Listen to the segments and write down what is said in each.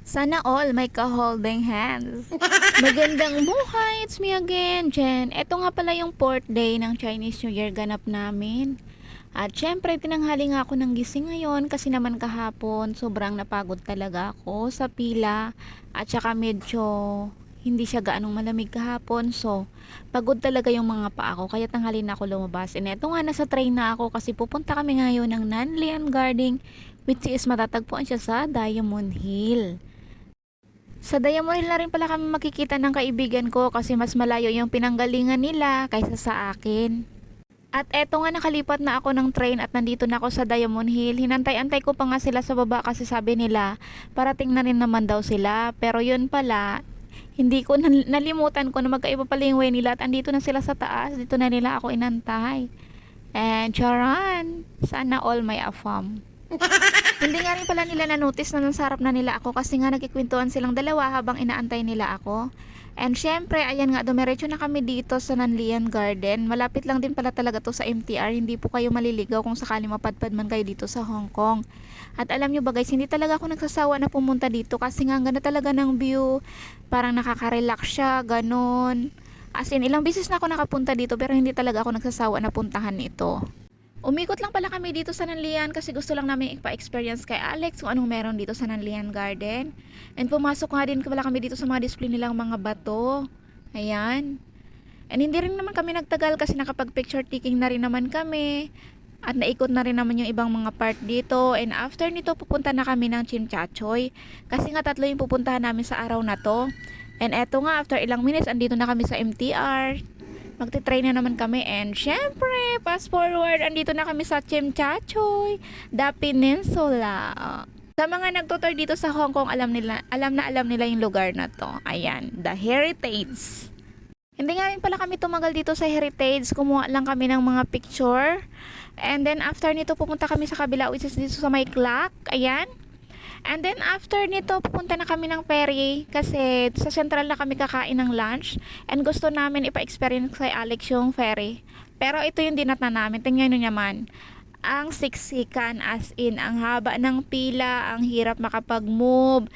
Sana all may ka-holding hands. Magandang buhay! It's me again, Jen. Ito nga pala yung 4th day ng Chinese New Year ganap namin. At syempre, tinanghali nga ako ng gising ngayon kasi naman kahapon sobrang napagod talaga ako sa pila at saka medyo hindi siya gaanong malamig kahapon. So, pagod talaga yung mga paa ko kaya tanghali na ako lumabas. And eto nga, nasa train na ako kasi pupunta kami ngayon ng Nanlian Garden, which is matatagpuan siya sa Diamond Hill. Sa Diamond Hill na rin pala kami makikita ng kaibigan ko kasi mas malayo yung pinanggalingan nila kaysa sa akin. At eto nga, nakalipat na ako ng train at nandito na ako sa Diamond Hill. Hinantay-antay ko pa nga sila sa baba kasi sabi nila parating na rin naman daw sila. Pero yun pala, hindi ko nalimutan ko na magkaiba pala yung way nila at andito na sila sa taas. Dito na nila ako inantay. And charan, sana all may afam. Hindi nga rin pala nila na-notice na nasarap na nila ako kasi nga nagkikwentuhan silang dalawa habang inaantay nila ako. And syempre, ayan nga, dumiretso na kami dito sa Nanlian Garden. Malapit lang din pala talaga to sa MTR. Hindi po kayo maliligaw kung sakali mapadpad man kayo dito sa Hong Kong. At alam nyo ba guys, hindi talaga ako nagsasawa na pumunta dito kasi nga ang ganda talaga ng view. Parang nakaka-relax siya, ganun. As in, ilang beses na ako nakapunta dito pero hindi talaga ako nagsasawa na puntahan ito. Umikot lang pala kami dito sa Nanlian kasi gusto lang namin ipa-experience kay Alex kung anong meron dito sa Nanlian Garden. And pumasok nga din pala kami dito sa mga display nilang mga bato. Ayan. And hindi rin naman kami nagtagal kasi nakapag-picture taking na rin naman kami. At naikot na rin naman yung ibang mga part dito. And after nito, pupunta na kami ng Chimchachoy. Kasi nga tatlo yung pupuntahan namin sa araw na to. And eto nga, after ilang minutes, andito na kami sa MTR. Magte-try na naman kami and syempre, fast forward, andito na kami sa Chimchachoy, The Peninsula. Sa mga nagtutour dito sa Hong Kong, alam nila yung lugar na to. Ayan, The Heritage. Hindi nga rin pala kami tumagal dito sa Heritage, kumuha lang kami ng mga picture. And then after nito, pupunta kami sa kabila, which is dito sa may clock. Ayan. And then after nito, pupunta na kami ng ferry kasi sa Central na kami kakain ng lunch and gusto namin ipa-experience kay Alex yung ferry. Pero ito yung dinat na namin. Tingnan nyo naman. Ang siksikan, as in, ang haba ng pila, ang hirap makapag-move.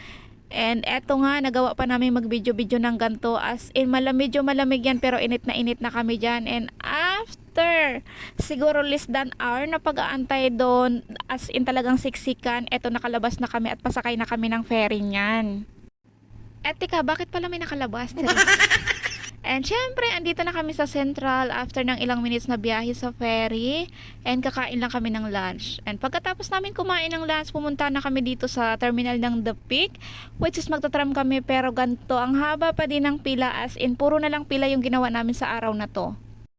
And eto nga, nagawa pa namin mag-video-video ng ganto. As in, medyo malamig yan pero init na kami dyan. And after, siguro less than hour na pag-aantay doon, as in talagang siksikan, eto nakalabas na kami at pasakay na kami ng ferry niyan. Tika, bakit pala may nakalabas? And syempre, andito na kami sa Central after ng ilang minutes na biyahe sa ferry. And kakain lang kami ng lunch. And pagkatapos namin kumain ng lunch, pumunta na kami dito sa terminal ng The Peak. Which is magtatram kami pero ganito. Ang haba pa din ng pila, as in puro na lang pila yung ginawa namin sa araw na to.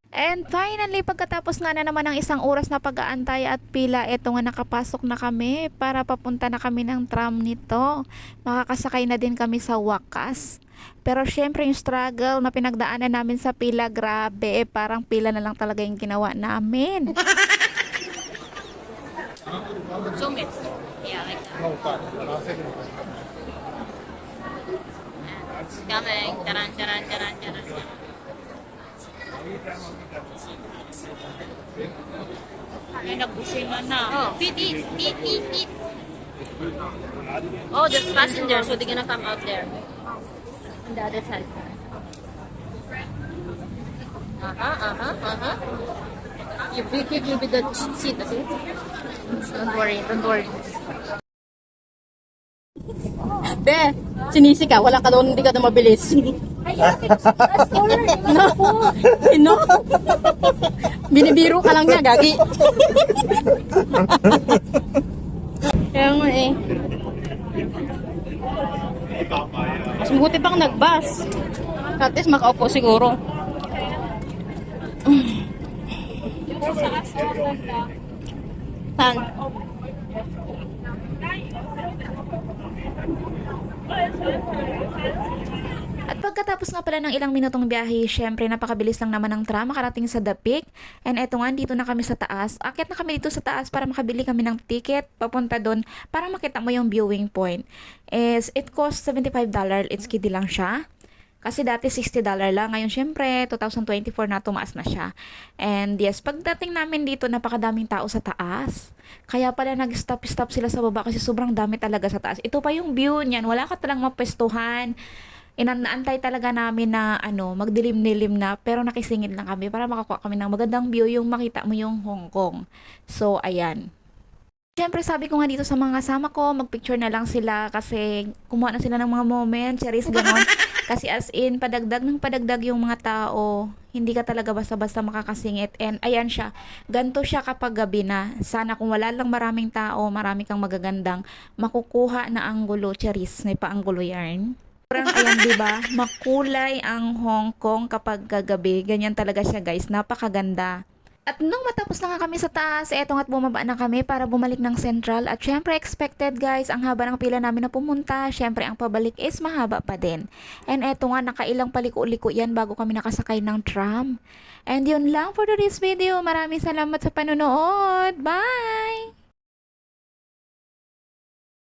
And finally, pagkatapos nga na naman ng isang oras na pag-aantay at pila, eto nga nakapasok na kami para papunta na kami ng tram nito. Makakasakay na din kami sa wakas. Pero syempre yung struggle na pinagdaanan namin sa pila, grabe, parang pila na lang talaga yung ginawa namin. Zoom it. Yeah, like that. It's coming. Taran, taran, taran, taran. Ay, nagbusin na. Oh, beep, beep, beep, beep, beep. Oh, there's passengers, so they're gonna come out there. On the other side. You will be the seat, okay? Don't worry, don't worry. Be, sinisi ka, wala ka doon, hindi ka na mabilis. No, sino? Binibiro ka lang niya, gagi. Kaya nga eh. Mas mabuti pang nagbus. At least makaupo siguro. Saan? At pagkatapos nga pala ng ilang minutong biyahe, syempre napakabilis lang naman ng tram makarating sa The Peak. And eto nga, dito na kami sa taas. Akyat na kami dito sa taas para makabili kami ng ticket papunta doon para makita mo yung viewing point. It costs $75. It's kiddie lang siya. Kasi dati $60 lang. Ngayon, syempre, 2024 na, tumaas na siya. And yes, pagdating namin dito, napakadaming tao sa taas. Kaya pala nag-stop sila sa baba kasi sobrang dami talaga sa taas. Ito pa yung view niyan. Wala ka talang mapwestuhan. Inaantay talaga namin na magdilim-dilim na, pero nakisingit lang kami para makakuha kami ng magandang view, yung makita mo yung Hong Kong. So, ayan. Siyempre, sabi ko nga dito sa mga kasama ko, magpicture na lang sila kasi kumuha na sila ng mga moment, charis, ganon. Kasi as in, padagdag ng padagdag yung mga tao. Hindi ka talaga basta-basta makakasingit. And ayan siya, ganto siya kapag gabi na. Sana kung wala lang maraming tao, marami kang magagandang makukuha na anggulo, charis, may pa-anggulo yarn. Parang ayan, 'di ba? Makulay ang Hong Kong kapag gagabi. Ganyan talaga siya, guys. Napakaganda. At nung matapos na nga kami sa taas, eto nga't bumaba na kami para bumalik ng Central. At syempre, expected guys, ang haba ng pila namin na pumunta. Syempre, ang pabalik is mahaba pa din. And eto nga, nakailang paliko-liko yan bago kami nakasakay ng tram. And yun lang for today's video. Maraming salamat sa panonood. Bye!